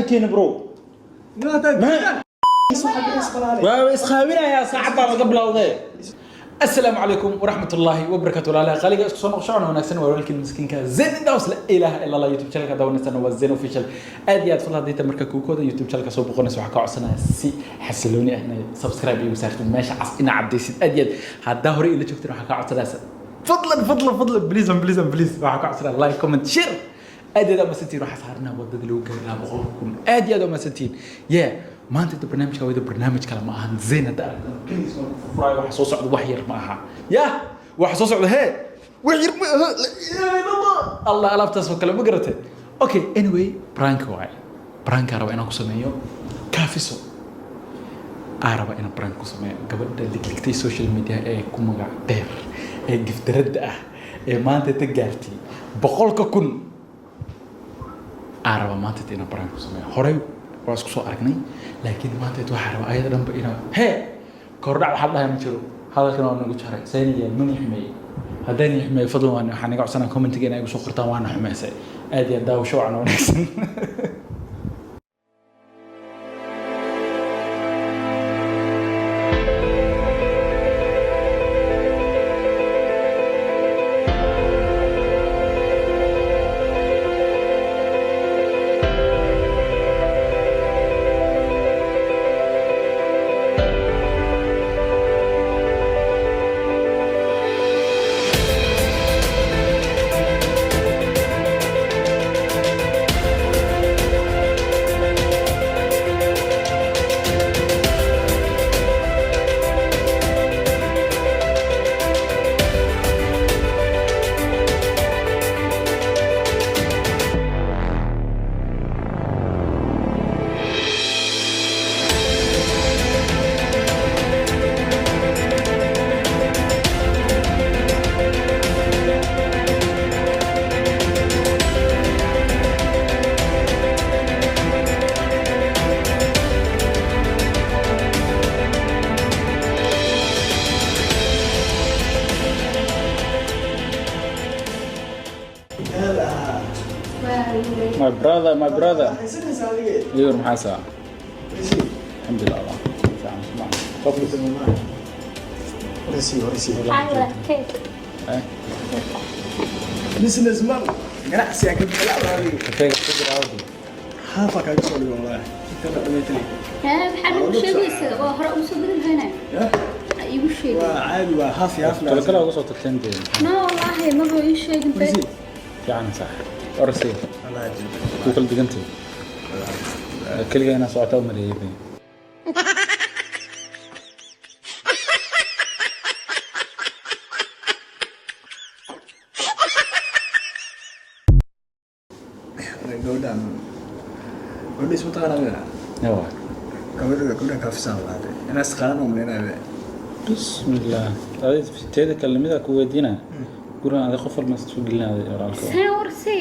كين برو واسخابنا يا صاحبنا قبل وضيع. السلام عليكم ورحمة الله وبركاته. لا خليك اسكو سو مقشعنا وناكسن ولكن مسكينك زين داوس لا اله الا الله يوتيوب شانل داونا سنه وزين اوفيشال اديات فضل هديت marka ku kooda youtube channel soo boqonayso waxa ka codsanaya si xasilooni ah inay subscribe iyo saarto meesha cas ina cabdeysid adiyad hada hore ila joogtin waxa ka codsanaysa فضلا بليز waxa ka codsanaya like comment share اديات ما سنتين waxa saarna wadada loo gaarnaa boqolkun اديات ما سنتين يا ما أنت برنامج كويس برنامج كلام أهان زين هذا كيس فراي وحصوص عد وحير معها يا وحصوص عد هي وحير الله ألف تصفى كلام بقرته أوكي anyway برانك واي برانك أربعين أنا كسميه كافيسو أربعين أنا برانك كسميه قبل ده كلكتي السوشيال ميديا كم قاعد جفت رد ما أنت تجارتي بقولك كن أربعة ما أنت أنا برانك كسميه هراي واسكو سو أركني لكن ما أنت توحر وأيضا لم بينا هي كوردع واحد لها مشرو هذا كنا نقول شهر ثانيا من يحمي هذين يحمي فضل وأنا حنقعد سنة كومنت جينا يقول سخرتان وأنا حماسة أدي أداو شو عنا ونحسن my brother يور محاسا الحمد لله تفضل تمام ورسي ايوه كيف بزنس مان ganacsi aan ka bilaabay kafeega fikir awdi haafa ka soo dhigo wallahi inta la dhameeyay maxaa ugu sheegaysaa waa hore ugu soo bedel igu sheeg waa caadi waa haaf yaaf la kala ugu soo tagteen no wallahi ma buu ii sheegin fiican sax orsi Allah yajiib ku kala digantay kaliya ina socota u maleeyay gawdhan gawdhi isma taqaanaa yawa gawdhan kaafisaan lahaade inaas taqaanaan u maleynaabe bismillah taadid fiteeda kalamida ku weydiina guran aad qof walba soo gelinaad oraalka warsi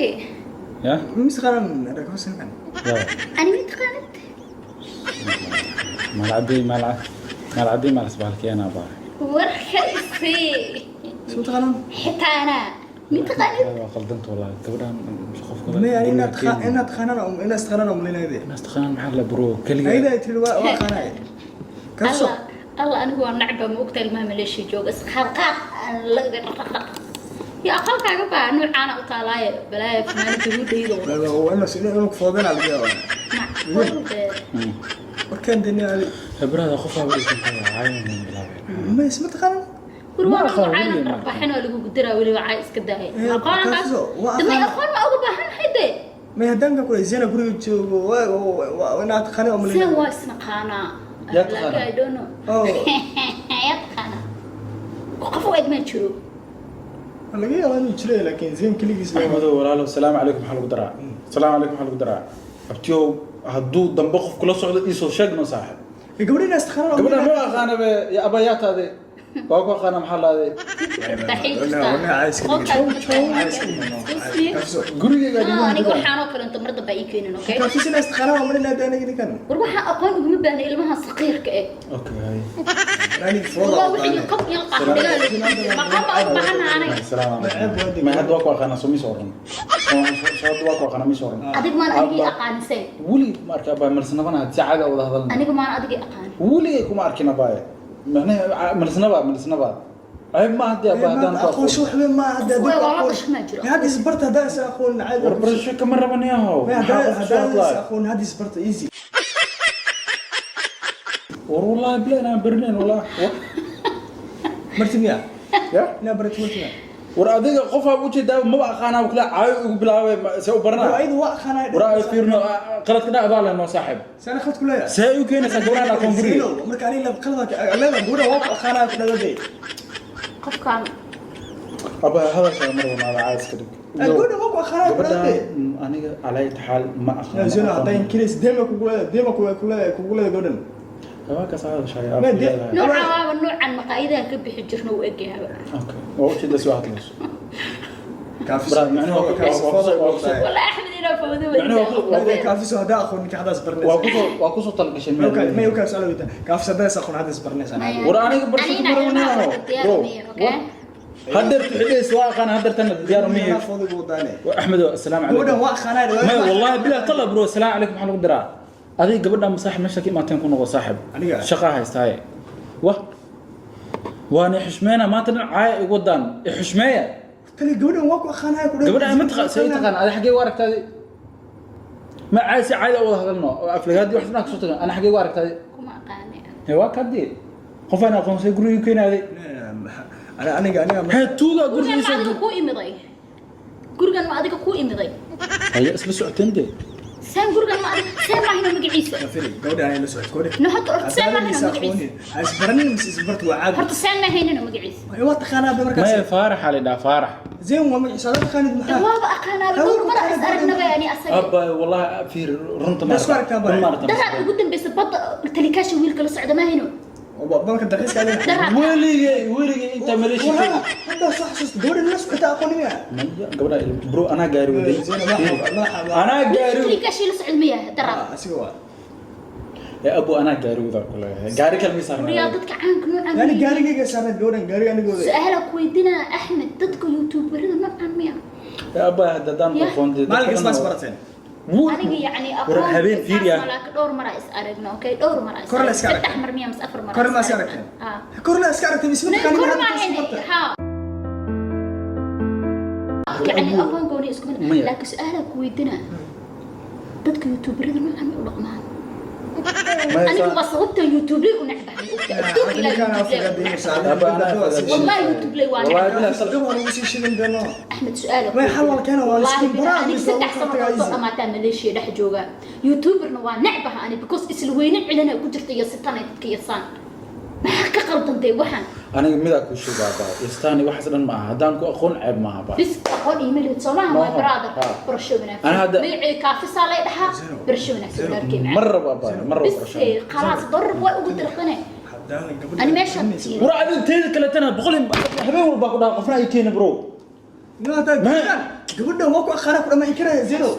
ya mis taqaanaan ada kaafisaan kan yawa ani mid taqaanad malcadi mal asbaalkeena baa warkaysi isma taqaanaan xitaa ana mid taqaanad waa qaldanta wallahi gabadhan qofka ma inaad taqaanaan inaas taqaanaan u maleynaabe inaas taqaanaan maxaa la buro kaliya ayda tiri waa qanaay kaafso الله أنا هو النعبة مقتل ما مليش جوج بس خلقات يا خلق عقبة نوع أنا وطلايا بلا فماني تقول يدو لا وأنا سنين فاضل على الجو وكان دنيا برا خوفها ولا كنت عايم من بلابي ما اسمه خلنا كرونا عايم ربحنا ولا قدرة ولا عايز كده أقول أنا دم أقول ما أقول بحن حدة ما يهدمك كويس زين أقول يجوا وأنا أتخانق أمي زين واسمع خانا يا تخانا دونو يا تخانا وقفوا أجمل شو أنا جاي أنا نشري لكن زين كل جسم أحمد ولا السلام عليكم حلو درع السلام عليكم حلو درع أبتيو هدو دنبخ في كل صعود إيسو شجنا صاحب قبل الناس تخانق قبل ما أنا يا أبيات هذه واكو قانا محل هذه قولي قاعد انا waxaan kale inta mar daba ay keenin okay ka fiisina istikhara ma lina daanigi kan war waxa aqoon ugu baahnay ilmaha saqiirka eh اوكي هاي rani fooda wixii qab yalqa dhigaa ma qaba u baahanaanay السلام عليكم ما حد واكو قانا سمي صورن شو واكو قانا مي صورن adig ma adiga aqaanisay ولي ما اركب مرسنا بنا ساعه ولا هذا aniga ma adiga aqaan ولي كما اركنا باي معناها مرسنا با اي ما هدي ابادان اخو شو حبيب ما هذا والله قش ما جرى هذه سبرت هذا اخو عادي برش كمره بني اهو هذا اخو هذه سبرت ايزي والله بلا انا برنين والله مرتميا يا لا برت مرتميا ور adiga qof aad u jeedaa ma aqaana kula caayo ugu bilaabay soo barna ايضا واخنا ورا fiirno qalad kana abaal noo saaxib سنه اخذت كلها say u keenaysa gabadha aqoon guri marka ani la qalad la gura واخنا كلها دي qofkan aba hadalka mar ma caas ka dhig gura واخنا كلها دي aniga علي حال ما لا زين هذين كيس ديما كوغلا غودن هواك صار شيء nooca waa noocan maqaayadaha ka bixi jirna u egyahay اوكي هو كده سؤال ليش كافي براد معناه والله احمد انا فوضى معناه كافي سو هذا اخو انك هذا سبرنس واكو طلقش ما يوكل سؤال ويتا كافي سو هذا اخو هذا سبرنس انا وراني برشك مروني هدرت حدي سواء كان هدرت انا ديار مي احمد السلام عليكم غودن واخنا ما والله بالله طلب برو السلام عليكم محل قدرا ادي gabadha masaax meesha ki maateen ku noqo saaxib shaqa haystay وانا حشمينا ما تدري عاي ودان حشميه كلي غودن واكو اخنا gabadha ma taqaan saytaqaan ada xagee waaragtay ما عايز عايز اول هذلنا افلغادي waxna ka soo tagan ana xagee waaragtay kuma aqaanay hewa kadii qof ana aqoon say guriga keenaday انا ha tuuga gurigiisa adiga ku imiday gurigan ma adiga ku imiday هي اسم سعتندي سام gurigan ma adiga saan ma hina magaciisa فيري غودن انا سو كودي no hatta saan ma hina magaciisa اسبرني مس سبرت وعاد horta saan ma hina magaciisa ايوا تخانا بمركز ما فارح على دا فارح زين وما صارت خالد محمد waaba aqaanaa dhowr mar is aragnaba yani asaga ابا والله في رنت ما بس فارق كبر. dad ugu dambaysa bad talikaasha wiilka la socda ma hino وبابا الدرس قال لي ولي انت ماليش هذا صح صح دور الناس كنت اقول لي قبل برو انا قاري ودي انا قاري talikaasha la socda miyaa darab اسيوا يا ابو انا قاري وذا كله قاري كلمه صار riyadadka caanka noocan يعني قاري صارت دورن قاري انا قول سؤالك ويدينا احمد dadka youtuberada noocan miyaa يا ابا ددان تلفون مالك اسمع سبرتين aniga yani aqoon habeen fiiriya dhowr mar is aragna okay dhowr mar is Kor la iska aragtay. saddex mar miyaa mas afar mar كور ما سكرتين كور لا سكرتين اسمه كان kor ma ha يعني aqoon gooni isku mid laakiin su'aalak weydiina dadka youtuberada noocan u dhaqmaan aniga wasabta youtube u nacbahay والله يوتيوب لي وانا احمد سؤالك ما يحول كان ولا سكين برا انا سدح سنه ما تام ماليشيا دح جوغا يوتيوبرنا waa nacbaha ani because isla weynin cidana ku jirta iyo sitan ay dadka yasaan ما ka qaldanday waxaan aniga mid ku shubaaba istaani wax isdhan ma aha hadaan ku aqoon ceeb ma aha بس aqoon email Soomaaliya my brother برشونا ميعي كافي صالح دحا برشونا سوالكي مره بابا مره بس خلاص ضرب waa ugu dirqane انا ماشي ورا عاد تيد كلا تنا بقول habeen walba ku dhaaq qofna ay keen bro لا قبل ما كو خرب ما يكره زيرو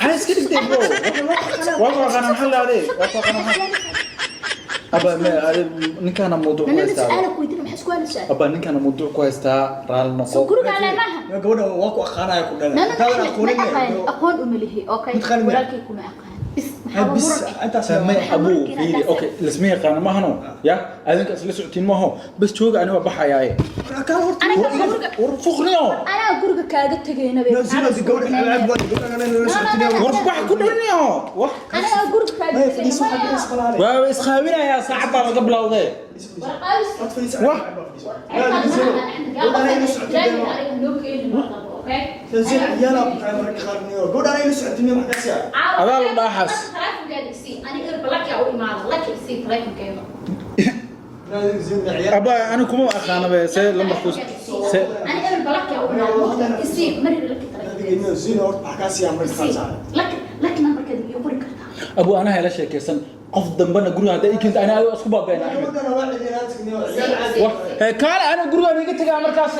عايز كده برو والله انا محل عليه ابا ما نكان موضوع انا كويس سؤالك ويدينا ما حسوا سؤال ابا نكان موضوع كويس تا رال نقو سكرك على معها قبل ما كو خرا يكون لا اقول امله اوكي ولكن يكون اقل بس انت سمي ابو فيدي اوكي الاسميه قانا ما هنو يا اذنك اسلا سعتين ما هو بس جوج انا بحياي انا ورفقنيو انا غرغ كاغا تغينا بي زينو دي قول العب ورفح كدنيو انا غرغ كاغا waa isqaawina ya saacada laga bilowday زين يلا بكاميرا خارجني قول انا لسه عندي ما حدث هذا لو داحس ابا انا كم اخانا بس لما فوز انا البلاك يا ابو يصير مري لك زين اورت حكاسي عمري خالص لكن انا كده يقول كده ابو انا هلا شيكيسن qof dambana guriga hadda ikinta ana aad isku baabeena gabadhana waa cidinaad kaale ana guriga iga tagaa markaas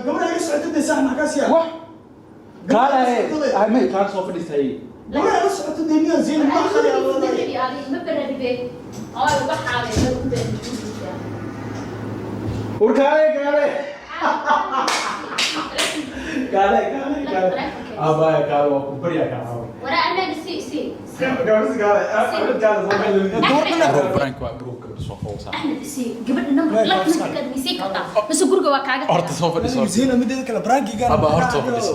gabadha iga socotay sax maxkaas yaa wax kaale ay may kaal soo fadhiistay gabadha iga socotay deemiya zeen ma khali ما بردي بيه وبحاول urkaale kaale aba kaale waa ku bariya kaale ورا انا سي gaabis kaale aad kaale soo fadhiistay brank waa group soo fawsa احمد سي قبل النمبر لا كنت كاد مسيك بس غرغه waa kaaga horta soo fadhiiso زين mideeda kale brankiga aba horta soo fadhiiso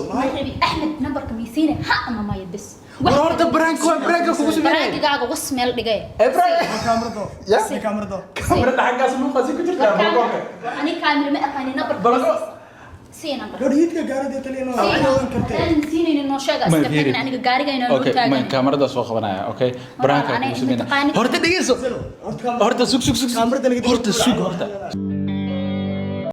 احمد نمبر كميسينه ها اما ما يدس horta brank waa brank kugu sameeyay براnkigaaga was meel dhigay kaamirado ya kaamirado kamarada xaggaas ma qasi ku jirtaa balkoonka ani kaamir ma aqaani number balko si number gariidka gaarada taliyano aan kartay aan siinaynin noo sheega iska tagna aniga gaariga inaan loo okay taagan man kamarada soo qabanaya okay brank ku sameeyay horta dhigeyso horta sug kaamirada horta sug horta